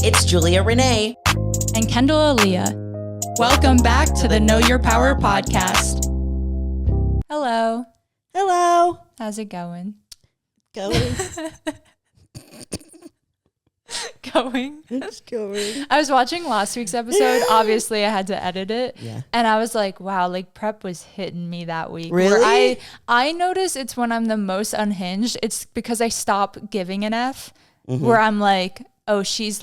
It's Julia Renee. And Kendall Aaliyah. Welcome back to the Know Your Power podcast. Hello. Hello. How's it going? Going. It's going. I was watching last week's episode. Obviously, I had to edit it. Yeah. And I was like, wow, like prep was hitting me that week. Really? Where I notice it's when I'm the most unhinged. It's because I stop giving an F. Mm-hmm. Where I'm like, oh, she's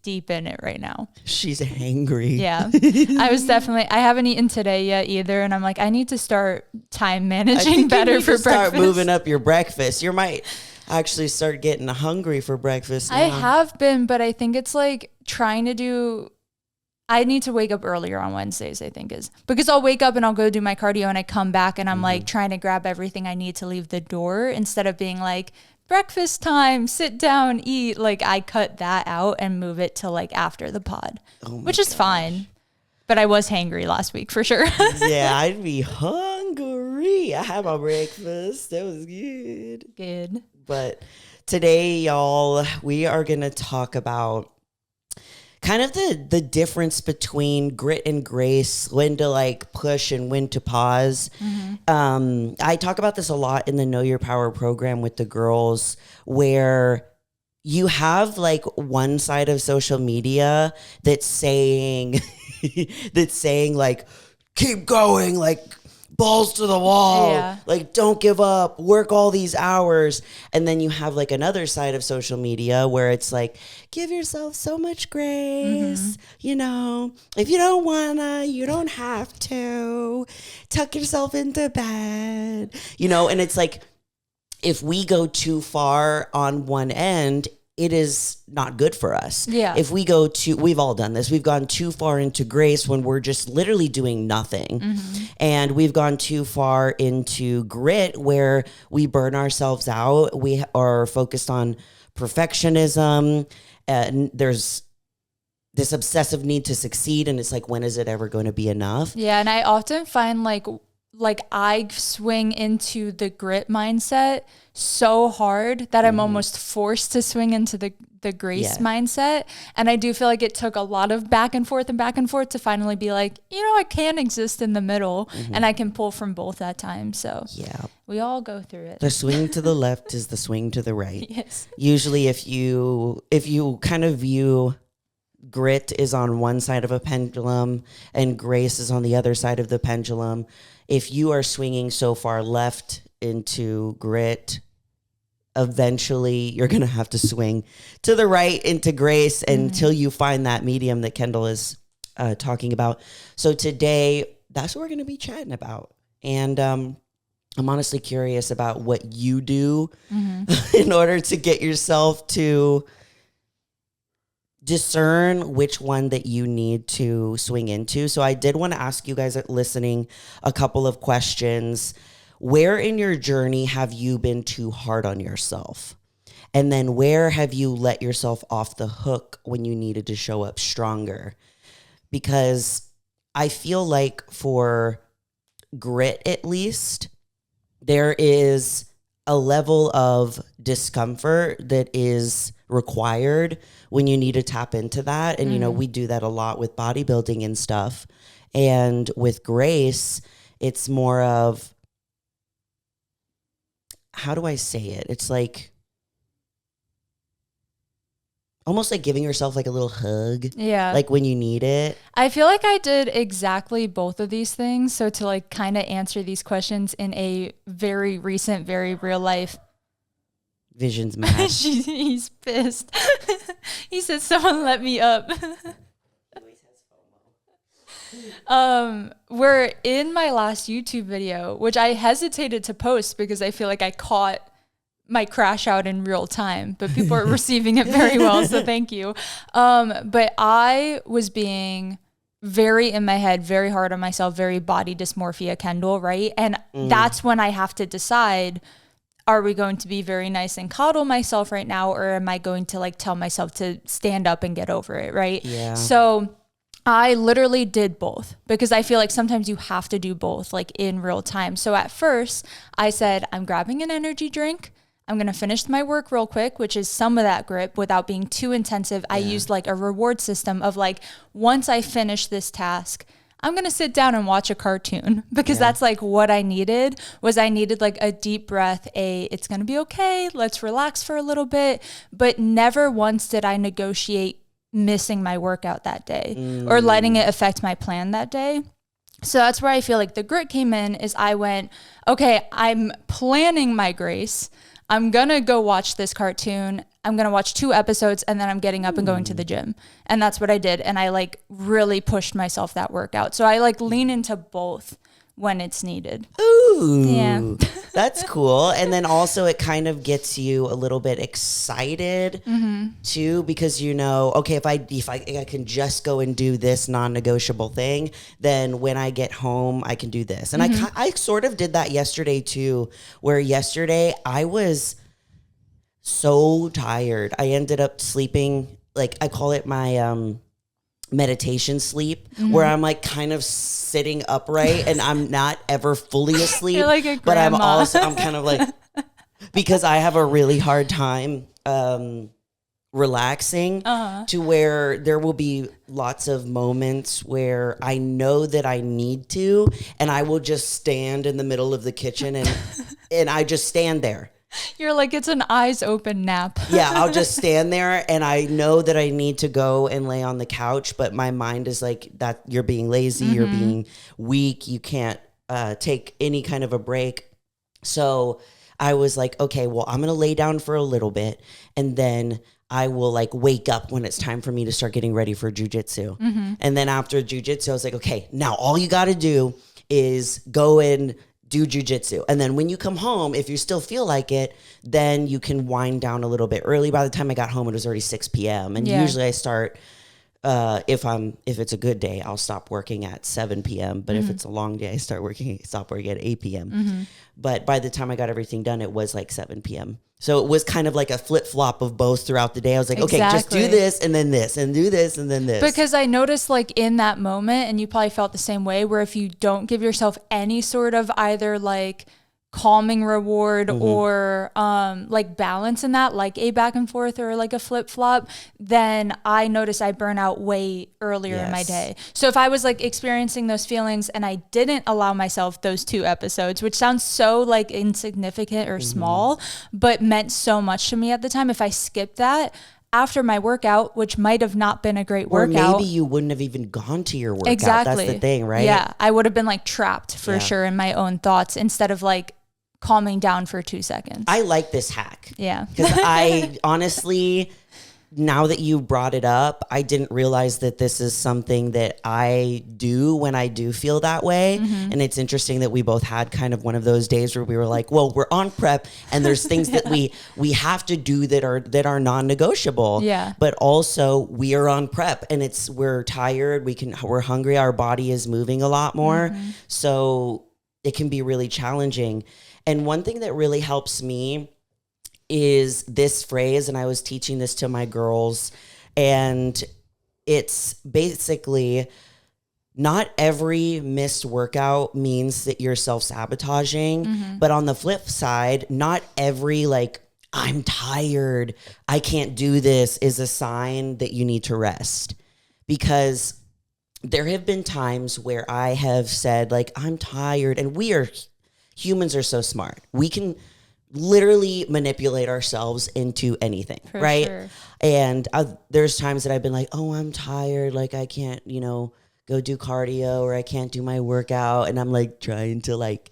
deep in it right now. She's hangry. Yeah. I haven't eaten today yet either. And I'm like, I need to start time managing better for breakfast. Start moving up your breakfast. You might actually start getting hungry for breakfast now. I have been, but I think it's like I need to wake up earlier on Wednesdays, I think because I'll wake up and I'll go do my cardio and I come back and I'm like trying to grab everything I need to leave the door instead of being like, breakfast time, sit down, eat. Like I cut that out and move it to like after the pod, which is fine. But I was hangry last week for sure. Yeah, I'd be hungry. I had my breakfast. That was good. Good. But today, y'all, we are going to talk about kind of the difference between grit and grace, when to like push and when to pause. Mm-hmm. I talk about this a lot in the Know Your Power program with the girls, where you have like one side of social media that's saying like, keep going, like balls to the wall, like don't give up, work all these hours. And then you have like another side of social media where it's like, give yourself so much grace. You know, if you don't wanna, you don't have to. Tuck yourself into bed, you know. And it's like, if we go too far on one end, it is not good for us. Yeah. If we we've all done this. We've gone too far into grace when we're just literally doing nothing. Mm-hmm. And we've gone too far into grit where we burn ourselves out. We are focused on perfectionism. And there's this obsessive need to succeed. And it's like, when is it ever going to be enough? Yeah. And I often find like I swing into the grit mindset so hard that I'm almost forced to swing into the grace mindset. And I do feel like it took a lot of back and forth to finally be like, you know, I can exist in the middle and I can pull from both at times. So we all go through it. The swing to the left is the swing to the right. Yes. Usually if you kind of view grit is on one side of a pendulum and grace is on the other side of the pendulum, if you are swinging so far left into grit, eventually you're going to have to swing to the right into grace until you find that medium that Kendall is talking about. So today, that's what we're going to be chatting about. And I'm honestly curious about what you do in order to get yourself to discern which one that you need to swing into. So I did want to ask you guys listening a couple of questions. Where in your journey have you been too hard on yourself? And then where have you let yourself off the hook when you needed to show up stronger? Because I feel like for grit, at least, there is a level of discomfort that is required when you need to tap into that. And, you know, we do that a lot with bodybuilding and stuff. And with grace, it's more of, how do I say it? It's like almost like giving yourself like a little hug. Yeah. Like when you need it. I feel like I did exactly both of these things. So to like kind of answer these questions in a very recent, very real life. Vision's mad. He's pissed. He said, someone let me up. We're in my last YouTube video, which I hesitated to post because I feel like I caught my crash out in real time, but people are receiving it very well. So thank you. But I was being very in my head, very hard on myself, very body dysmorphia Kendall, right? And that's when I have to decide, are we going to be very nice and coddle myself right now? Or am I going to like tell myself to stand up and get over it, right? Yeah. So I literally did both because I feel like sometimes you have to do both like in real time. So at first I said, I'm grabbing an energy drink. I'm going to finish my work real quick, which is some of that grit without being too intensive. I used like a reward system of like, once I finish this task, I'm going to sit down and watch a cartoon because that's like what I needed like a deep breath, it's going to be okay. Let's relax for a little bit. But never once did I negotiate missing my workout that day or letting it affect my plan that day. So that's where I feel like the grit came in is I went, okay, I'm planning my grace. I'm going to go watch this cartoon. I'm going to watch 2 episodes and then I'm getting up and going to the gym. And that's what I did. And I like really pushed myself that workout. So I like lean into both when it's needed. Ooh, yeah. That's cool. And then also it kind of gets you a little bit excited too, because you know, okay, if I can just go and do this non-negotiable thing, then when I get home, I can do this. And I sort of did that yesterday too, where yesterday I was so tired. I ended up sleeping, like I call it my, meditation sleep, where I'm like kind of sitting upright and I'm not ever fully asleep. You're like a but grandma. I'm kind of like, because I have a really hard time relaxing to where there will be lots of moments where I know that I need to, and I will just stand in the middle of the kitchen and I just stand there. You're like, it's an eyes open nap. Yeah, I'll just stand there and I know that I need to go and lay on the couch, but my mind is like, that you're being lazy, you're being weak, you can't take any kind of a break. So I was like, okay, well, I'm going to lay down for a little bit and then I will like wake up when it's time for me to start getting ready for jujitsu. And then after jujitsu, I was like, okay, now all you got to do is go and do jujitsu. And then when you come home, if you still feel like it, then you can wind down a little bit early. By the time I got home, it was already 6 p.m. And usually I start, if it's a good day, I'll stop working at 7 p.m. But if it's a long day, I stop working at 8 p.m. But by the time I got everything done, it was like 7 p.m. So it was kind of like a flip flop of both throughout the day. I was like, okay, just do this and then this and do this and then this. Because I noticed like in that moment, and you probably felt the same way, where if you don't give yourself any sort of either like calming reward or like balance in that, like a back and forth or like a flip flop, then I notice I burn out way earlier in my day. So if I was like experiencing those feelings and I didn't allow myself those 2 episodes, which sounds so like insignificant or small, but meant so much to me at the time, if I skipped that after my workout, which might have not been a great workout. Or maybe you wouldn't have even gone to your workout. Exactly. That's the thing, right? Yeah. I would have been like trapped for sure in my own thoughts instead of like calming down for 2 seconds. I like this hack. Yeah. Because I honestly, now that you brought it up, I didn't realize that this is something that I do when I do feel that way. And it's interesting that we both had kind of one of those days where we were like, well, we're on prep and there's things that we have to do that are non-negotiable. Yeah. But also we are on prep and we're tired, we're hungry, our body is moving a lot more. So it can be really challenging. And one thing that really helps me is this phrase, and I was teaching this to my girls, and it's basically not every missed workout means that you're self-sabotaging, but on the flip side, not every like, I'm tired, I can't do this is a sign that you need to rest. Because there have been times where I have said like, I'm tired, and humans are so smart. We can literally manipulate ourselves into anything, For right? sure. And there's times that I've been like, oh, I'm tired. Like I can't, go do cardio, or I can't do my workout. And I'm like trying to like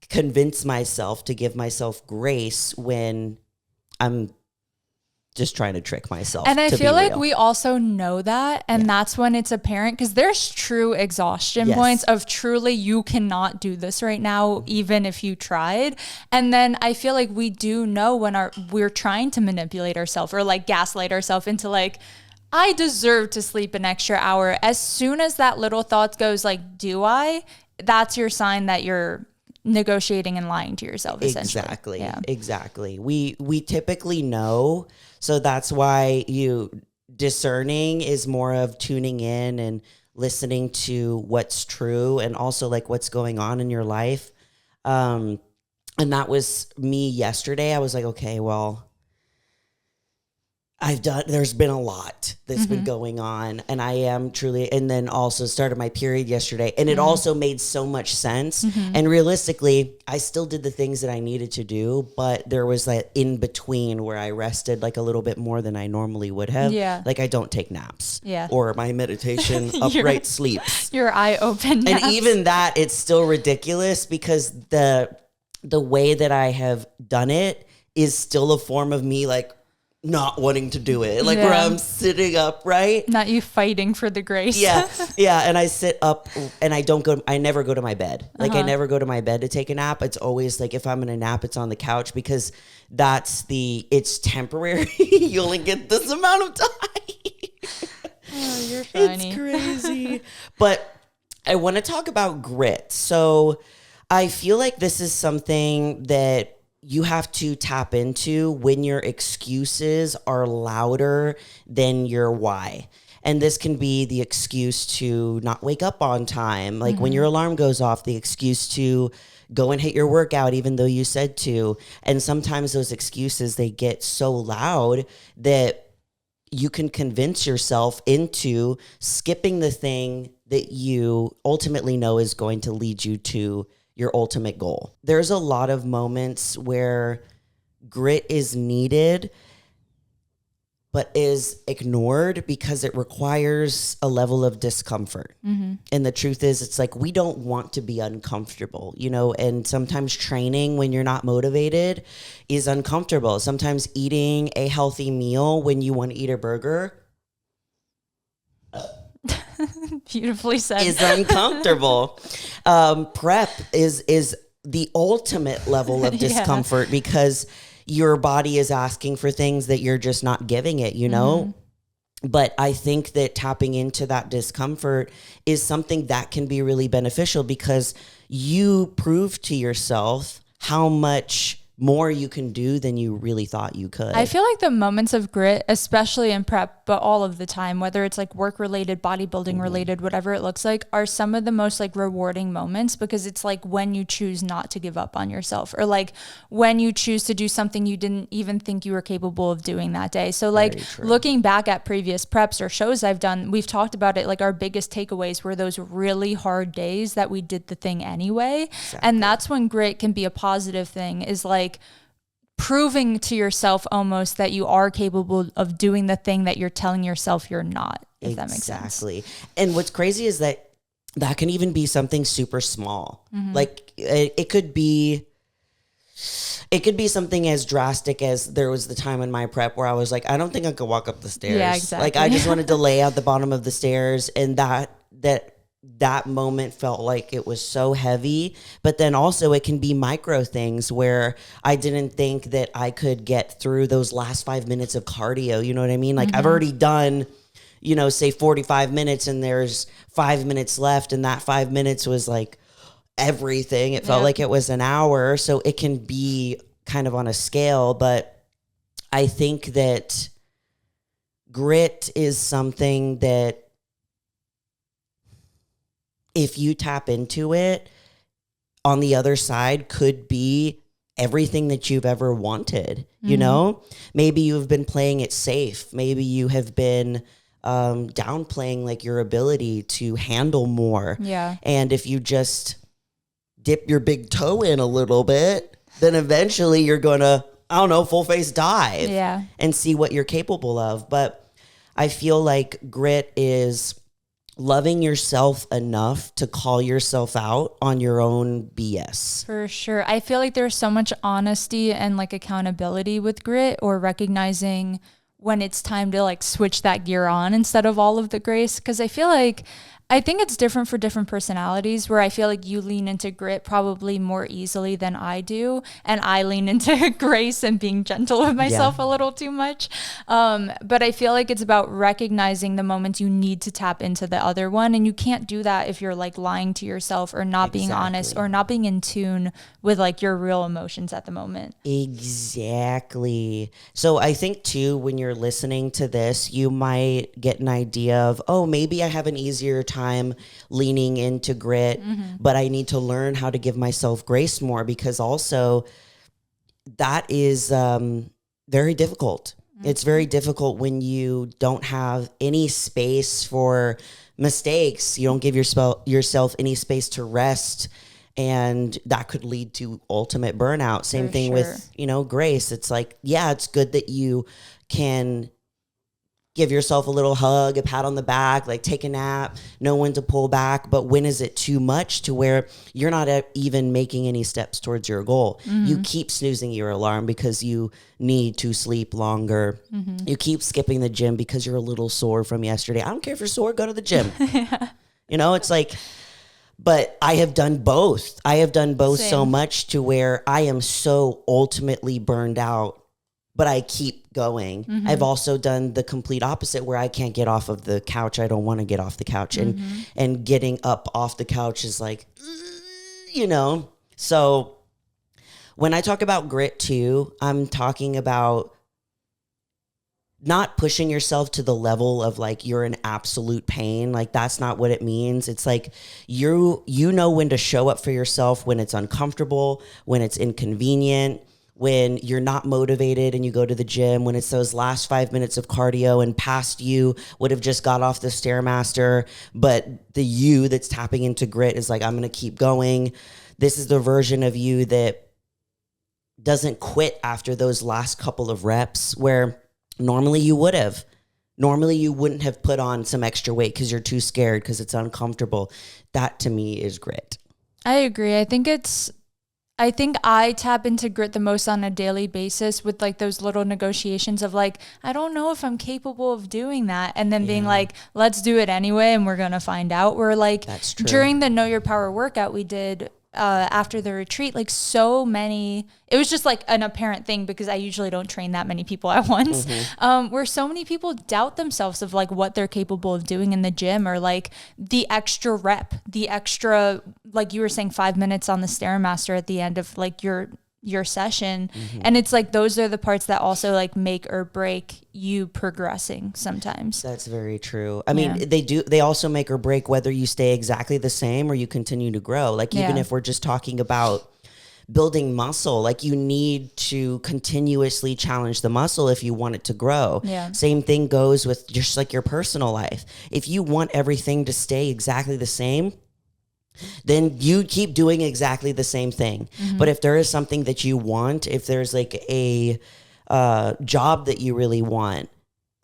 convince myself to give myself grace when I'm just trying to trick myself. And I feel like real. we also know that. And that's when it's apparent, because there's true exhaustion points of truly you cannot do this right now, even if you tried. And then I feel like we do know when we're trying to manipulate ourselves or like gaslight ourselves into like, I deserve to sleep an extra hour. As soon as that little thought goes like, do I? That's your sign that you're negotiating and lying to yourself, essentially. Exactly. Yeah. Exactly. We typically know. So that's why discerning is more of tuning in and listening to what's true and also like what's going on in your life. And that was me yesterday. I was like, okay, well, there's been a lot that's been going on, and I am truly, and then also started my period yesterday, and it also made so much sense. And realistically, I still did the things that I needed to do, but there was that in between where I rested like a little bit more than I normally would have. Yeah. Like I don't take naps. Yeah. Or my meditation upright sleeps. Your eye open naps. And even that, it's still ridiculous because the way that I have done it is still a form of me like not wanting to do it, like where I'm sitting up, right? Not you fighting for the grace. Yeah. And I sit up and I never go to my bed. Like I never go to my bed to take a nap. It's always like, if I'm going to nap, it's on the couch because it's temporary. You only get this amount of time. Oh, you're funny. It's crazy. But I want to talk about grit. So I feel like this is something that you have to tap into when your excuses are louder than your why. And this can be the excuse to not wake up on time. Like when your alarm goes off, the excuse to go and hit your workout, even though you said to. And sometimes those excuses, they get so loud that you can convince yourself into skipping the thing that you ultimately know is going to lead you to your ultimate goal. There's a lot of moments where grit is needed, but is ignored because it requires a level of discomfort. And the truth is, it's like, we don't want to be uncomfortable, and sometimes training when you're not motivated is uncomfortable. Sometimes eating a healthy meal when you want to eat a burger Beautifully said. is uncomfortable. Prep is the ultimate level of discomfort because your body is asking for things that you're just not giving it, But I think that tapping into that discomfort is something that can be really beneficial because you prove to yourself how much more you can do than you really thought you could. I feel like the moments of grit, especially in prep, but all of the time, whether it's like work related, bodybuilding related, whatever it looks like, are some of the most like rewarding moments because it's like when you choose not to give up on yourself or like when you choose to do something you didn't even think you were capable of doing that day. So like looking back at previous preps or shows I've done, we've talked about it, like our biggest takeaways were those really hard days that we did the thing anyway. Exactly. And that's when grit can be a positive thing, is like proving to yourself almost that you are capable of doing the thing that you're telling yourself you're not, if that makes sense. Exactly. And what's crazy is that can even be something super small. Like it could be something as drastic as there was the time in my prep where I was like, I don't think I could walk up the stairs. Yeah, exactly. Like I just wanted to lay at the bottom of the stairs, and that moment felt like it was so heavy. But then also it can be micro things where I didn't think that I could get through those last 5 minutes of cardio. You know what I mean? Like I've already done, say 45 minutes and there's 5 minutes left. And that 5 minutes was like everything. It felt like it was an hour. So it can be kind of on a scale, but I think that grit is something that if you tap into it, on the other side could be everything that you've ever wanted. Maybe you've been playing it safe. Maybe you have been downplaying like your ability to handle more. Yeah. And if you just dip your big toe in a little bit, then eventually you're going to, full face dive and see what you're capable of. But I feel like grit is loving yourself enough to call yourself out on your own BS. For sure. I feel like there's so much honesty and like accountability with grit, or recognizing when it's time to like switch that gear on instead of all of the grace. Cause I think it's different for different personalities, where I feel like you lean into grit probably more easily than I do. And I lean into grace and being gentle with myself a little too much. But I feel like it's about recognizing the moments you need to tap into the other one. And you can't do that if you're like lying to yourself or not being honest or not being in tune with like your real emotions at the moment. Exactly. So I think too, when you're you're listening to this, you might get an idea of, oh, maybe I have an easier time leaning into grit, but I need to learn how to give myself grace more, because also that is very difficult. It's very difficult when you don't have any space for mistakes. You don't give yourself any space to rest, and that could lead to ultimate burnout. Same thing with, grace. It's like, yeah, it's good that you can give yourself a little hug, a pat on the back, like take a nap, know when to pull back. But when is it too much to where you're not even making any steps towards your goal? You keep snoozing your alarm because you need to sleep longer. You keep skipping the gym because you're a little sore from yesterday. I don't care if you're sore, go to the gym. It's like, but I have done both. I have done both so much to where I am so ultimately burned out, but I keep going. I've also done the complete opposite, where I can't get off of the couch. I don't want to get off the couch, and getting up off the couch is like, So when I talk about grit too, I'm talking about not pushing yourself to the level of like you're in absolute pain. Like that's not what it means. It's like you know when to show up for yourself when it's uncomfortable, when it's inconvenient, when you're not motivated and you go to the gym, when it's those last 5 minutes of cardio and past you would have just got off the Stairmaster, but the you that's tapping into grit is like, I'm going to keep going. This is the version of you that doesn't quit after those last couple of reps, where normally you would have. Normally you wouldn't have put on some extra weight because you're too scared, because it's uncomfortable. That to me is grit. I agree. I think I tap into grit the most on a daily basis with like those little negotiations of like, I don't know if I'm capable of doing that. And then being like, let's do it anyway. And we're going to find out. We're like, that's true. During the Know Your Power workout we did after the retreat, like so many, it was just like an apparent thing because I usually don't train that many people at once, where so many people doubt themselves of like what they're capable of doing in the gym, or like the extra rep, the extra, like you were saying, 5 minutes on the Stairmaster at the end of like your session. And it's like, those are the parts that also like make or break you progressing sometimes. That's very true. I mean, they also make or break whether you stay exactly the same or you continue to grow. Like even if we're just talking about building muscle, like you need to continuously challenge the muscle if you want it to grow. Same thing goes with just like your personal life. If you want everything to stay exactly the same, then you keep doing exactly the same thing. But if there is something that you want, if there's like a job that you really want,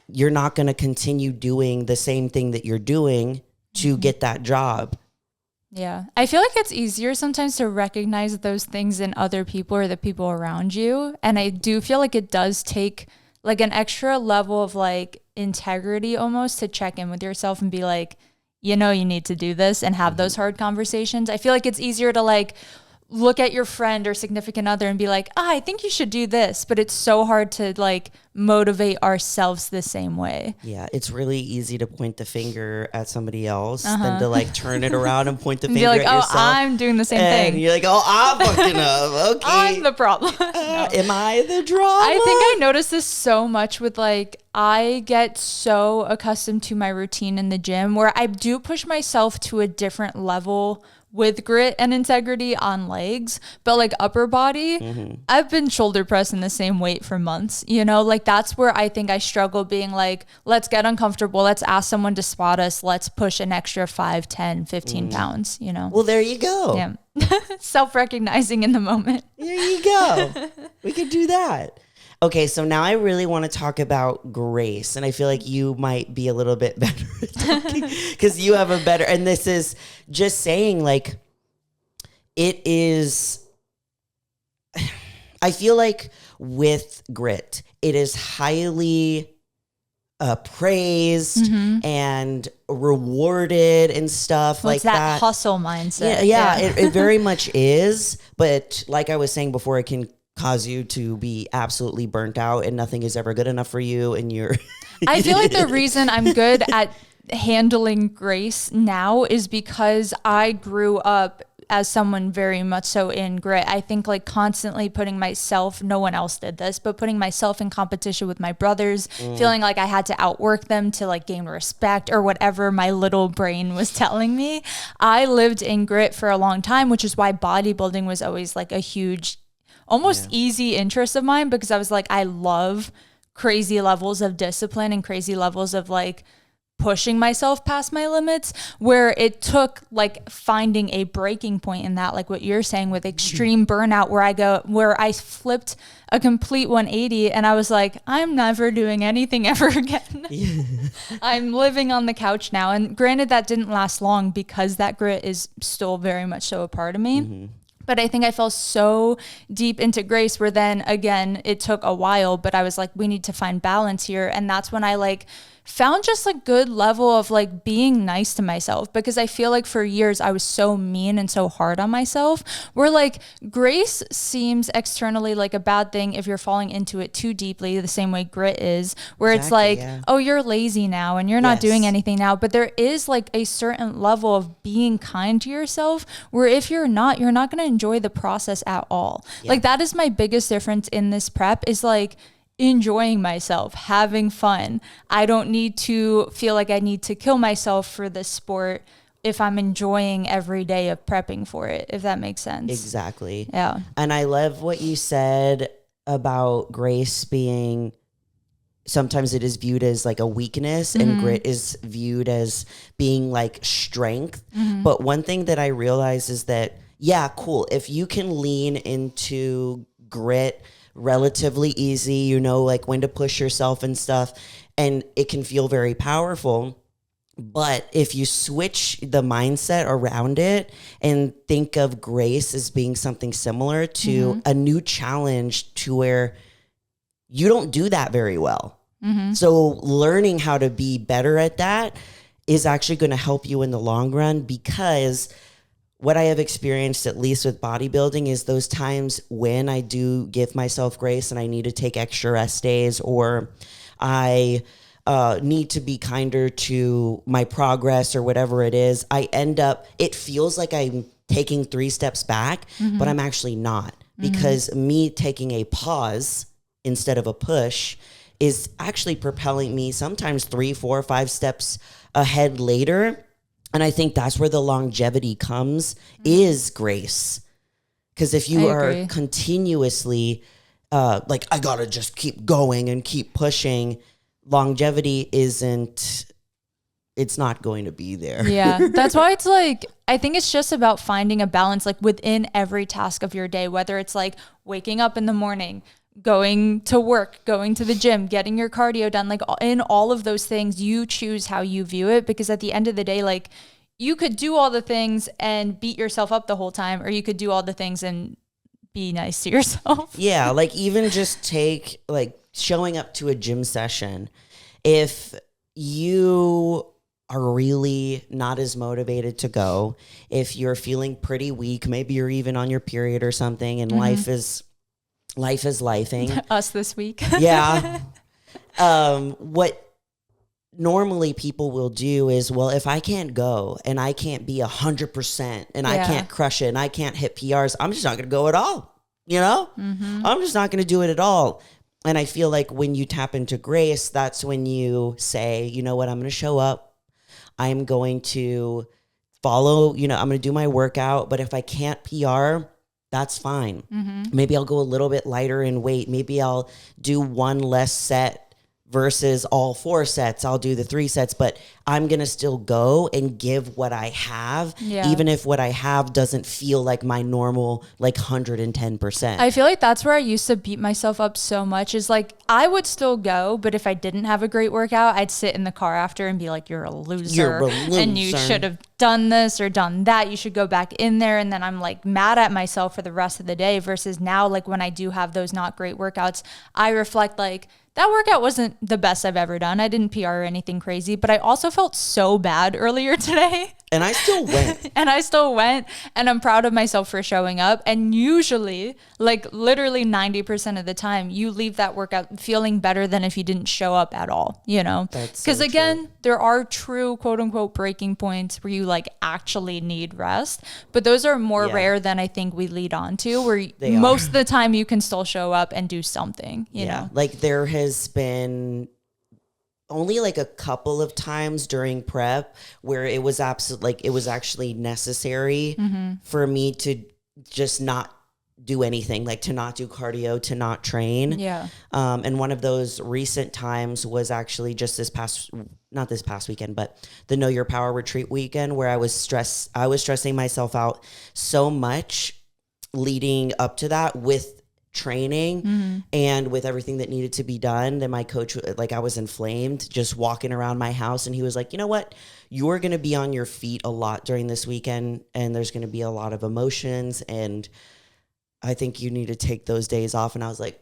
you're not going to continue doing the same thing that you're doing to get that job. Yeah. I feel like it's easier sometimes to recognize those things in other people or the people around you. And I do feel like it does take like an extra level of like integrity almost to check in with yourself and be like, you need to do this, and have those hard conversations. I feel like it's easier to like look at your friend or significant other and be like, I think you should do this. But it's so hard to like motivate ourselves the same way. Yeah, it's really easy to point the finger at somebody else than to like turn it around and point the finger like, at yourself. I'm doing the same thing. And you're like, I'm fucking up. Okay. I'm the problem. Am I the drama? I think I notice this so much with like, I get so accustomed to my routine in the gym where I do push myself to a different level with grit and integrity on legs, but like upper body, I've been shoulder pressing the same weight for months, like that's where I think I struggle, being like, let's get uncomfortable. Let's ask someone to spot us. Let's push an extra 5, 10, 15 pounds, Well, there you go. Yeah. Self-recognizing in the moment. There you go. We could do that. Okay, so now I really want to talk about grace, and I feel like you might be a little bit better at talking because you have a better, and this is just saying like, it is, I feel like with grit, it is highly praised and rewarded and stuff like that. That hustle mindset. Yeah. It very much is, but like I was saying before, it can cause you to be absolutely burnt out and nothing is ever good enough for you, and you're I feel like the reason I'm good at handling grace now is because I grew up as someone very much so in grit. I think like constantly putting myself, no one else did this, but putting myself in competition with my brothers, feeling like I had to outwork them to like gain respect or whatever my little brain was telling me. I lived in grit for a long time, which is why bodybuilding was always like a huge, almost easy interest of mine, because I was like, I love crazy levels of discipline and crazy levels of like pushing myself past my limits, where it took like finding a breaking point in that, like what you're saying with extreme burnout, where I flipped a complete 180 and I was like, I'm never doing anything ever again. I'm living on the couch now. And granted, that didn't last long because that grit is still very much so a part of me. But I think I fell so deep into grace where then again, it took a while, but I was like, we need to find balance here. And that's when I like found just a good level of like being nice to myself, because I feel like for years I was so mean and so hard on myself, where like grace seems externally like a bad thing if you're falling into it too deeply, the same way grit is, where it's like, oh, you're lazy now and you're not doing anything now. But there is like a certain level of being kind to yourself where if you're not going to enjoy the process at all. Like that is my biggest difference in this prep, is like enjoying myself, having fun. I don't need to feel like I need to kill myself for this sport if I'm enjoying every day of prepping for it, if that makes sense. Exactly. Yeah. And I love what you said about grace being, sometimes it is viewed as like a weakness and grit is viewed as being like strength. But one thing that I realize is that, yeah, cool. If you can lean into grit relatively easy, you know, like when to push yourself and stuff, and it can feel very powerful. But if you switch the mindset around it and think of grace as being something similar to a new challenge, to where you don't do that very well. So learning how to be better at that is actually going to help you in the long run, because what I have experienced, at least with bodybuilding, is those times when I do give myself grace and I need to take extra rest days, or I need to be kinder to my progress or whatever it is, it feels like I'm taking 3 steps back, but I'm actually not, because me taking a pause instead of a push is actually propelling me sometimes 3, 4, 5 steps ahead later. And I think that's where the longevity comes, is grace. Because if you are continuously like, I gotta just keep going and keep pushing, longevity it's not going to be there. Yeah. That's why it's like, I think it's just about finding a balance, like within every task of your day, whether it's like waking up in the morning, going to work, going to the gym, getting your cardio done, like in all of those things, you choose how you view it, because at the end of the day, like you could do all the things and beat yourself up the whole time, or you could do all the things and be nice to yourself. Yeah. Like even just take like showing up to a gym session. If you are really not as motivated to go, if you're feeling pretty weak, maybe you're even on your period or something, and life is lifing. Us this week. Yeah. What normally people will do is, well, if I can't go and I can't be 100% and I can't crush it and I can't hit PRs, I'm just not going to go at all. You know, I'm just not going to do it at all. And I feel like when you tap into grace, that's when you say, you know what, I'm going to show up. I'm going to follow, I'm going to do my workout. But if I can't PR, that's fine. Maybe I'll go a little bit lighter in weight. Maybe I'll do one less set versus all 4 sets. I'll do the 3 sets, but I'm going to still go and give what I have, even if what I have doesn't feel like my normal, like 110%. I feel like that's where I used to beat myself up so much, is like, I would still go, but if I didn't have a great workout, I'd sit in the car after and be like, you're a loser. And you should have done this or done that. You should go back in there. And then I'm like mad at myself for the rest of the day, versus now, like when I do have those not great workouts, I reflect like, that workout wasn't the best I've ever done. I didn't PR or anything crazy, but I also felt so bad earlier today. And I still went. And I'm proud of myself for showing up. And usually, like literally 90% of the time, you leave that workout feeling better than if you didn't show up at all, you know? That's because so again, true. there are true quote unquote breaking points where you like actually need rest. But those are more rare than I think we lead on to, where most of the time you can still show up and do something, you know? Like there has been only like a couple of times during prep where it was it was actually necessary for me to just not do anything, like to not do cardio, to not train. Yeah. And one of those recent times was actually just not this past weekend, but the Know Your Power retreat weekend, where I was stressing myself out so much leading up to that with training and with everything that needed to be done. Then my coach, like I was inflamed just walking around my house, and he was like, you know what? You're going to be on your feet a lot during this weekend, and there's going to be a lot of emotions, and I think you need to take those days off. And I was like,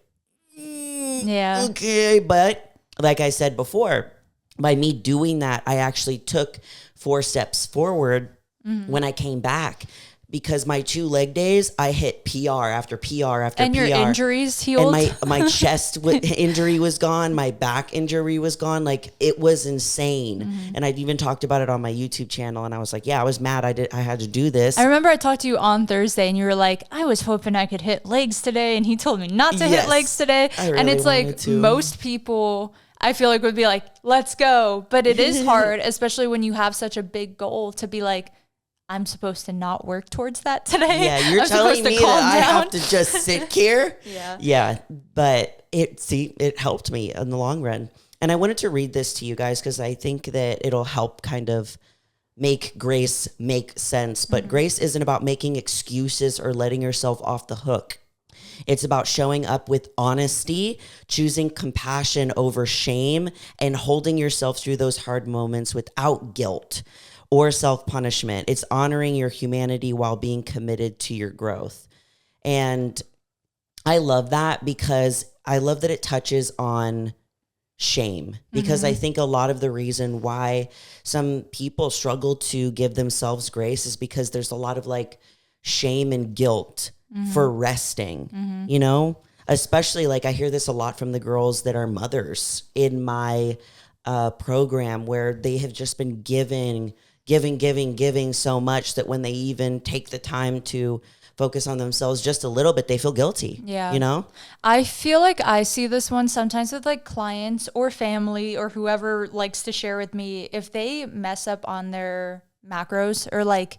okay. But like I said before, by me doing that, I actually took 4 steps forward when I came back, because my 2 leg days, I hit PR after PR after and PR. And your injuries healed? And my chest injury was gone. My back injury was gone. Like, it was insane. And I've even talked about it on my YouTube channel. And I was like, yeah, I was mad. I had to do this. I remember I talked to you on Thursday and you were like, I was hoping I could hit legs today. And he told me not to hit legs today. Really, and it's like most people, I feel like, would be like, let's go. But it is hard, especially when you have such a big goal, to be like, I'm supposed to not work towards that today. Yeah, you're telling me that I have to just sit here. Yeah. But it helped me in the long run. And I wanted to read this to you guys because I think that it'll help kind of make grace make sense. But grace isn't about making excuses or letting yourself off the hook. It's about showing up with honesty, choosing compassion over shame, and holding yourself through those hard moments without guilt or self-punishment. It's honoring your humanity while being committed to your growth. And I love that because I love that it touches on shame, because I think a lot of the reason why some people struggle to give themselves grace is because there's a lot of like shame and guilt for resting, you know, especially like I hear this a lot from the girls that are mothers in my program, where they have just been giving so much that when they even take the time to focus on themselves just a little bit, they feel guilty. Yeah. You know? I feel like I see this one sometimes with like clients or family or whoever likes to share with me. If they mess up on their macros or like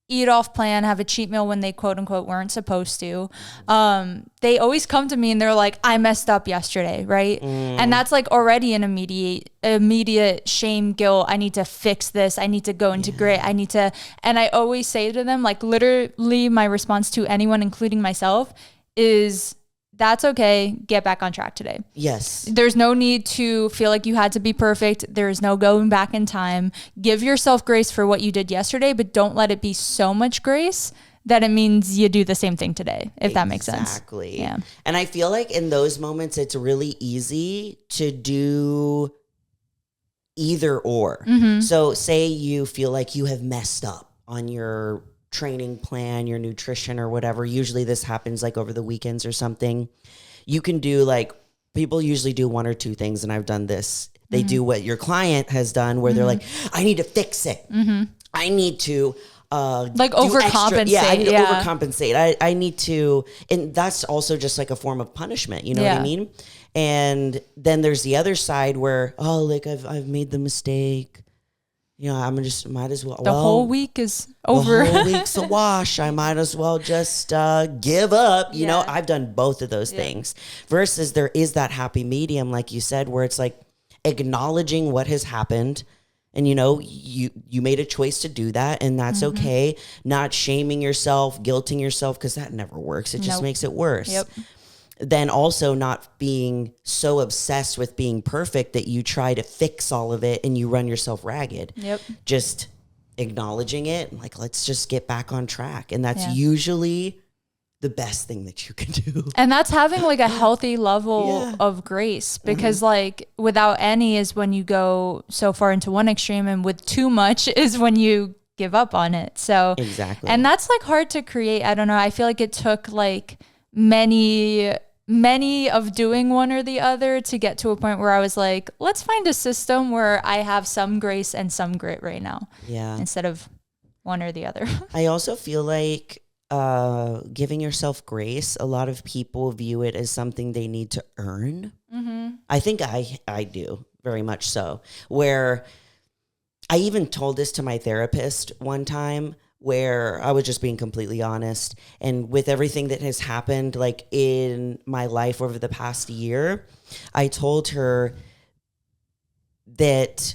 eat off plan, have a cheat meal when they quote unquote weren't supposed to, they always come to me and they're like, I messed up yesterday, right? And that's like already an immediate shame, guilt. I need to fix this. I need to go into grit. And I always say to them, like, literally my response to anyone, including myself, is that's okay. Get back on track today. Yes. There's no need to feel like you had to be perfect. There is no going back in time. Give yourself grace for what you did yesterday, but don't let it be so much grace that it means you do the same thing today, if that makes sense. Exactly. Yeah. And I feel like in those moments, it's really easy to do either or. So say you feel like you have messed up on your training plan, your nutrition or whatever. Usually this happens like over the weekends or something. You can do like, people usually do 1 or 2 things, and I've done this. They do what your client has done, where they're like, I need to fix it. I need to like overcompensate. I need to overcompensate. I need to, and that's also just like a form of punishment. You know what I mean? And then there's the other side where, oh, like I've made the mistake. You know, might as well. The whole week is over. The whole week's a wash. I might as well just give up. You know, I've done both of those things. Versus there is that happy medium, like you said, where it's like acknowledging what has happened. And, you know, you made a choice to do that, and that's okay. Not shaming yourself, guilting yourself, because that never works. It just makes it worse. Yep. Then also not being so obsessed with being perfect that you try to fix all of it and you run yourself ragged. Yep. Just acknowledging it, like, let's just get back on track. And that's usually the best thing that you can do. And that's having like a healthy level of grace, because like without any is when you go so far into one extreme, and with too much is when you give up on it. So exactly. And that's like hard to create. I don't know. I feel like it took like many of doing one or the other to get to a point where I was like, let's find a system where I have some grace and some grit right now. Yeah. Instead of one or the other. I also feel like giving yourself grace, a lot of people view it as something they need to earn. I think I do very much so, where I even told this to my therapist one time, where I was just being completely honest. And with everything that has happened, like in my life over the past year, I told her that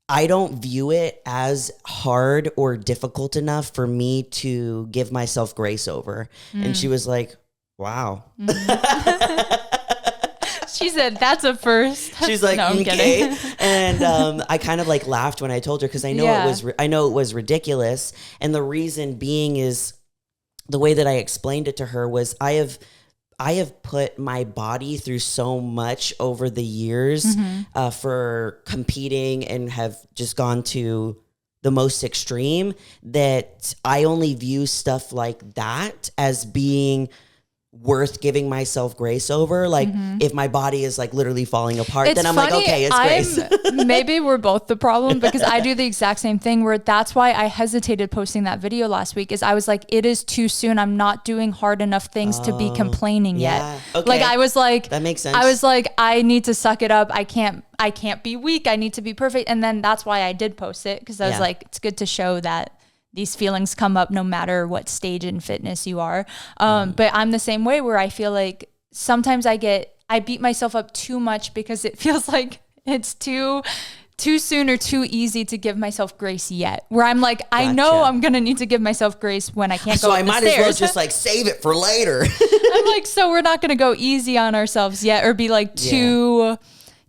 I don't view it as hard or difficult enough for me to give myself grace over. And she was like, wow. She said, that's a first. She's like, no, I'm okay. kidding. And I kind of like laughed when I told her, because I know I know it was ridiculous. And the reason being is the way that I explained it to her was I have put my body through so much over the years for competing, and have just gone to the most extreme, that I only view stuff like that as being worth giving myself grace over. Like if my body is like literally falling apart, then I'm funny, like, okay, it's grace. Maybe we're both the problem, because I do the exact same thing, where that's why I hesitated posting that video last week, is I was like, it is too soon. I'm not doing hard enough things to be complaining yet. Okay. Like I was like, that makes sense. I was like, I need to suck it up. I can't be weak. I need to be perfect. And then that's why I did post it, because I was like, it's good to show that these feelings come up no matter what stage in fitness you are. But I'm the same way, where I feel like sometimes I beat myself up too much, because it feels like it's too soon or too easy to give myself grace yet. Where I'm like, I know I'm going to need to give myself grace when I can't go up the stairs. So I might as well just like save it for later. I'm like, so we're not going to go easy on ourselves yet, or be like too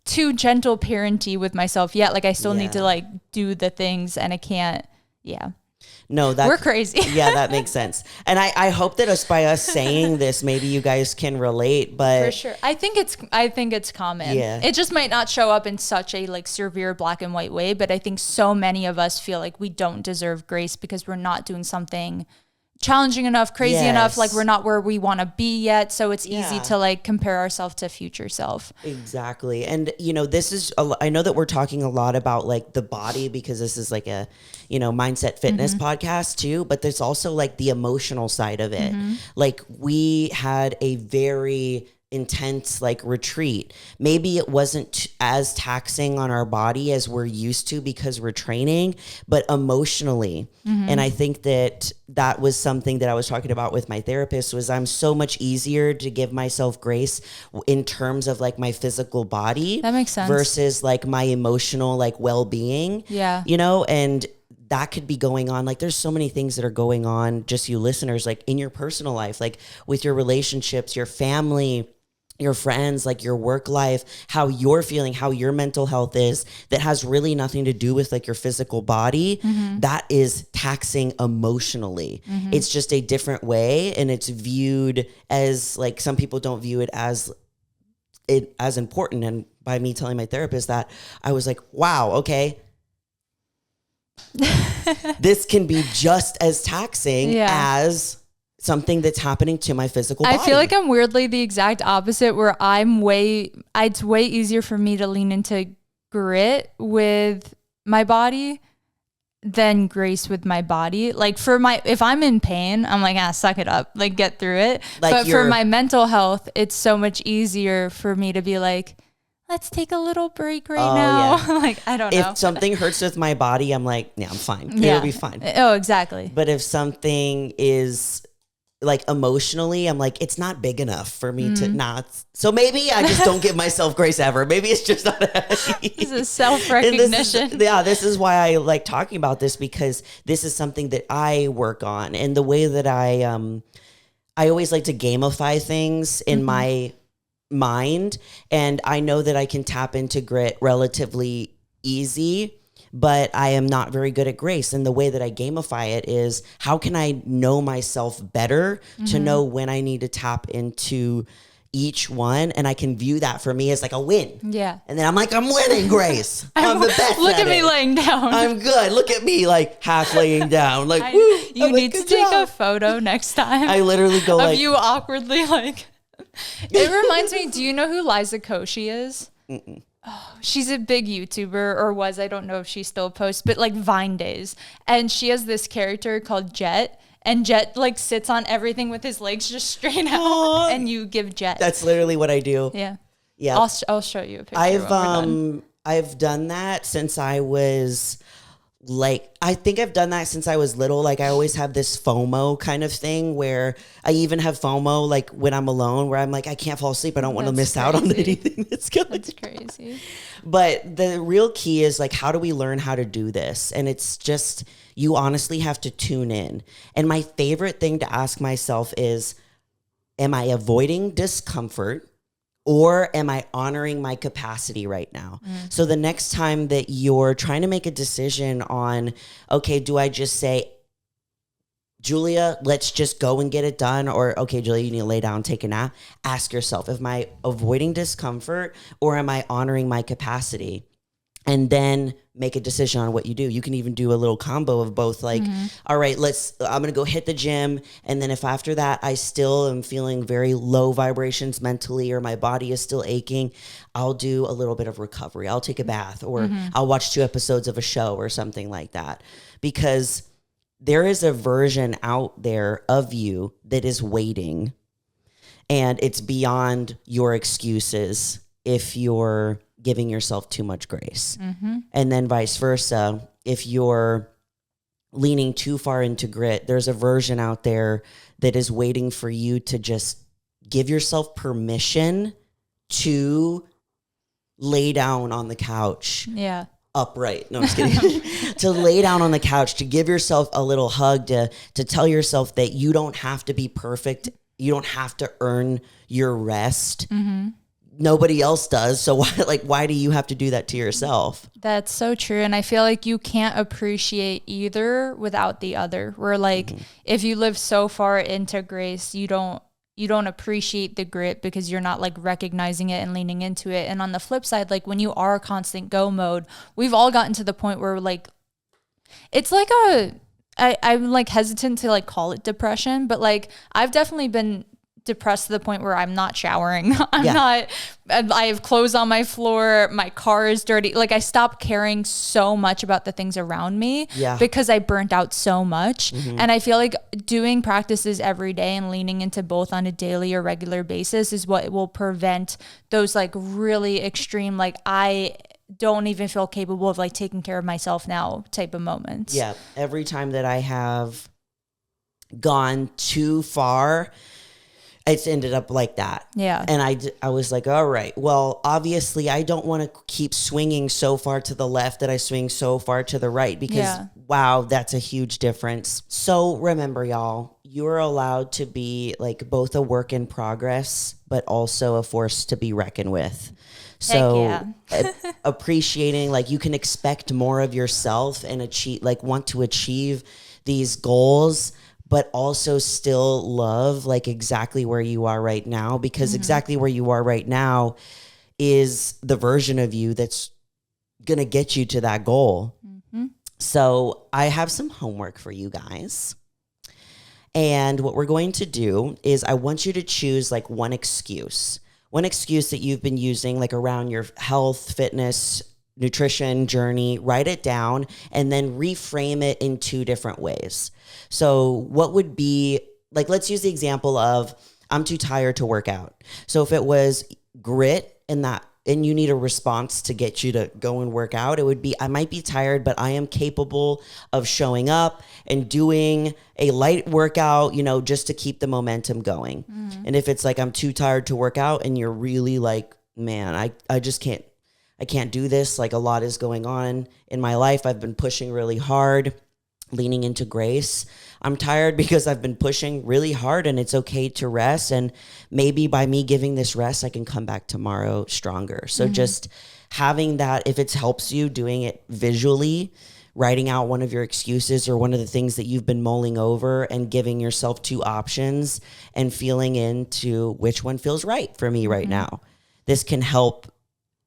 gentle parenty with myself yet. Like I still need to like do the things, and I can't. Yeah. No, we're crazy. Yeah, that makes sense. And I hope that by us saying this, maybe you guys can relate. But for sure, I think it's common. Yeah, it just might not show up in such a like severe black and white way. But I think so many of us feel like we don't deserve grace because we're not doing something challenging enough, crazy enough, like we're not where we want to be yet. So it's easy to like compare ourselves to future self. Exactly. And this is, I know that we're talking a lot about like the body, because this is like a, mindset fitness podcast too, but there's also like the emotional side of it. Like we had a very intense like retreat. Maybe it wasn't as taxing on our body as we're used to because we're training, but emotionally. And I think that was something that I was talking about with my therapist, was I'm so much easier to give myself grace in terms of like my physical body. That makes sense. Versus like my emotional like well-being. Yeah. And that could be going on. Like there's so many things that are going on, just you listeners, like in your personal life, like with your relationships, your family, your friends, like your work life, how you're feeling, how your mental health is, that has really nothing to do with like your physical body. That is taxing emotionally. It's just a different way, and it's viewed as like, some people don't view it as important. And by me telling my therapist that, I was like, wow, okay, this can be just as taxing as something that's happening to my physical body. I feel like I'm weirdly the exact opposite, where it's way easier for me to lean into grit with my body than grace with my body. Like if I'm in pain, I'm like, suck it up, like get through it. Like, but for my mental health, it's so much easier for me to be like, let's take a little break now. Yeah. Like, I don't know. If something hurts with my body, I'm like, yeah, I'm fine. It'll be fine. Oh, exactly. But if something is like emotionally, I'm like, it's not big enough for me to not. So maybe I just don't give myself grace ever. Maybe it's just not. This is self-recognition. This is why I like talking about this, because this is something that I work on. And the way that I always like to gamify things in my mind. And I know that I can tap into grit relatively easy, but I am not very good at grace. And the way that I gamify it is, how can I know myself better to know when I need to tap into each one? And I can view that for me as like a win. Yeah. And then I'm like, I'm winning, Grace. I'm the best. Look at me laying down. I'm good. Look at me like half laying down. Like, you need to take a photo next time. I literally go of you awkwardly like. It reminds me, do you know who Liza Koshy is? She's a big YouTuber, or was, I don't know if she still posts, but like Vine Days. And she has this character called Jet. And Jet like sits on everything with his legs just straight out. Aww. And you give Jet. That's literally what I do. Yeah. Yeah. I'll show you a picture. I've done that since I was like, I think I've done that since I was little. Like I always have this FOMO kind of thing where I even have FOMO like when I'm alone, where I'm like, I can't fall asleep. I don't want to miss out on anything that's going. That's crazy. But the real key is like, how do we learn how to do this? And it's just, you honestly have to tune in. And my favorite thing to ask myself is, am I avoiding discomfort? Or am I honoring my capacity right now? So the next time that you're trying to make a decision on, okay, do I just say, Julia, let's just go and get it done? Or, okay, Julia, you need to lay down, take a nap. Ask yourself, am I avoiding discomfort or am I honoring my capacity? And then make a decision on what you do. You can even do a little combo of both. Like, all right, I'm going to go hit the gym. And then if after that, I still am feeling very low vibrations mentally, or my body is still aching, I'll do a little bit of recovery. I'll take a bath, or I'll watch 2 episodes of a show or something like that. Because there is a version out there of you that is waiting, and it's beyond your excuses if you're giving yourself too much grace. And then vice versa, if you're leaning too far into grit, there's a version out there that is waiting for you to just give yourself permission to lay down on the couch. Yeah. Upright. No, I'm just kidding. To lay down on the couch, to give yourself a little hug, to tell yourself that you don't have to be perfect. You don't have to earn your rest. Nobody else does. So why do you have to do that to yourself? That's so true. And I feel like you can't appreciate either without the other. Where like, if you live so far into grace, you don't appreciate the grit because you're not like recognizing it and leaning into it. And on the flip side, like when you are constant go mode, we've all gotten to the point where like, it's like I'm like hesitant to like call it depression, but like I've definitely been depressed to the point where I'm not showering. I have clothes on my floor. My car is dirty. Like I stopped caring so much about the things around me because I burnt out so much. And I feel like doing practices every day and leaning into both on a daily or regular basis is what will prevent those like really extreme, like I don't even feel capable of like taking care of myself now type of moments. Yeah. Every time that I have gone too far, it's ended up like that. Yeah. And I was like, all right, well, obviously I don't want to keep swinging so far to the left that I swing so far to the right because wow, that's a huge difference. So remember y'all, you're allowed to be like both a work in progress, but also a force to be reckoned with. So appreciating, like you can expect more of yourself and want to achieve these goals, but also still love like exactly where you are right now, because exactly where you are right now is the version of you that's going to get you to that goal. So I have some homework for you guys. And what we're going to do is I want you to choose like one excuse that you've been using like around your health, fitness, nutrition journey. Write it down and then reframe it in 2 different ways. So what would be like, let's use the example of I'm too tired to work out. So if it was grit and you need a response to get you to go and work out, it would be, I might be tired, but I am capable of showing up and doing a light workout, just to keep the momentum going. And if it's like, I'm too tired to work out and you're really like, man, I just can't, I can't do this. Like a lot is going on in my life. I've been pushing really hard, leaning into grace. I'm tired because I've been pushing really hard and it's okay to rest. And maybe by me giving this rest, I can come back tomorrow stronger. So just having that, if it helps you, doing it visually, writing out one of your excuses or one of the things that you've been mulling over and giving yourself 2 options and feeling into which one feels right for me right now. This can help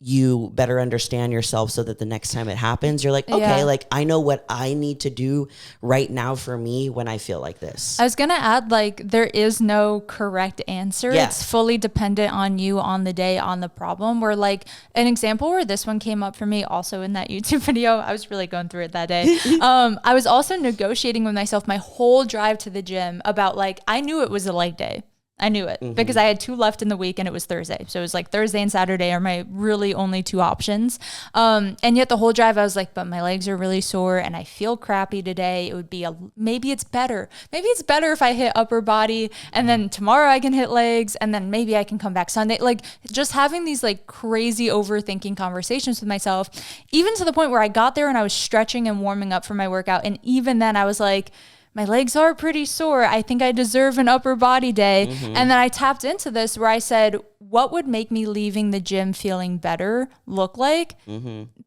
you better understand yourself so that the next time it happens, you're like, okay, Yeah. like I know what I need to do right now for me when I feel like this. I was going to add, like, there is no correct answer. Yeah. It's fully dependent on you, on the day, on the problem. Where, like, an example where this one came up for me also in that YouTube video, I was really going through it that day. I was also negotiating with myself my whole drive to the gym about, like, I knew it was a leg day. I knew it because I had 2 left in the week and it was Thursday. So it was like Thursday and Saturday are my really only 2 options. And yet the whole drive I was like, but my legs are really sore and I feel crappy today. It would be maybe it's better. Maybe it's better if I hit upper body and then tomorrow I can hit legs and then maybe I can come back Sunday. Like just having these like crazy overthinking conversations with myself, even to the point where I got there and I was stretching and warming up for my workout. And even then I was like, my legs are pretty sore. I think I deserve an upper body day. And then I tapped into this where I said, what would make me leaving the gym feeling better look like?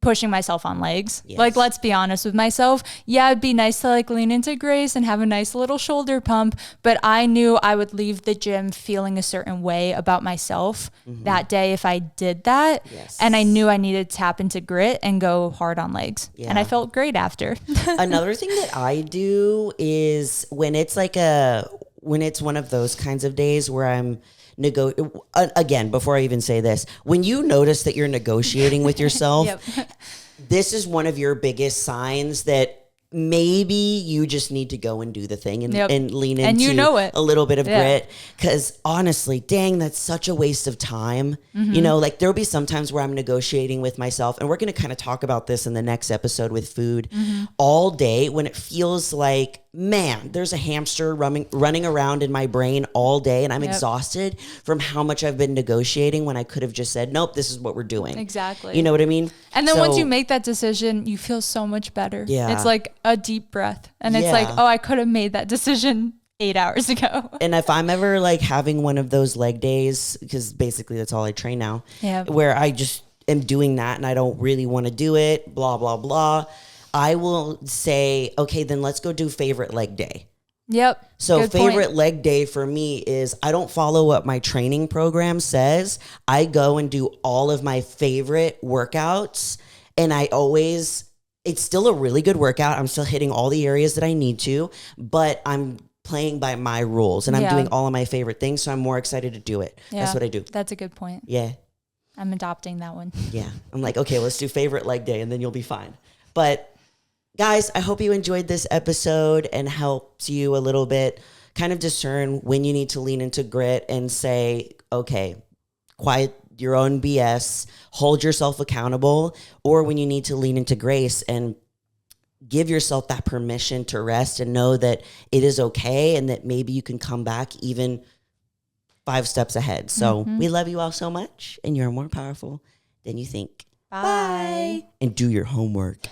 Pushing myself on legs. Yes. Like, let's be honest with myself. Yeah, it'd be nice to like lean into Grace and have a nice little shoulder pump, but I knew I would leave the gym feeling a certain way about myself that day if I did that. Yes. And I knew I needed to tap into grit and go hard on legs. Yeah. And I felt great after. Another thing that I do is when it's when it's one of those kinds of days where I'm again, before I even say this, when you notice that you're negotiating with yourself, this is one of your biggest signs that maybe you just need to go and do the thing and lean into and you know it. a little bit of grit. Because honestly, dang, that's such a waste of time. You know, like there'll be some times where I'm negotiating with myself, and we're going to kind of talk about this in the next episode with food all day, when it feels like, man, there's a hamster running around in my brain all day, and I'm exhausted from how much I've been negotiating when I could have just said, nope, this is what we're doing. Exactly. You know what I mean? And then once you make that decision, you feel so much better. Yeah. It's like a deep breath. And it's like, oh, I could have made that decision 8 hours ago. And if I'm ever like having one of those leg days, because basically that's all I train now, where I just am doing that and I don't really want to do it, blah, blah, blah, I will say, okay, then let's go do favorite leg day. Yep. So Good favorite point. leg day for me is I don't follow what my training program says. I go and do all of my favorite workouts, and it's still a really good workout. I'm still hitting all the areas that I need to, but I'm playing by my rules and I'm doing all of my favorite things. So I'm more excited to do it. Yeah, that's what I do. That's a good point. Yeah. I'm adopting that one. Yeah. I'm like, okay, let's do favorite leg day and then you'll be fine. But guys, I hope you enjoyed this episode and helps you a little bit kind of discern when you need to lean into grit and say, okay, quiet your own BS, hold yourself accountable, or when you need to lean into grace and give yourself that permission to rest and know that it is okay and that maybe you can come back even 5 steps ahead. So we love you all so much, and you're more powerful than you think. Bye. And do your homework.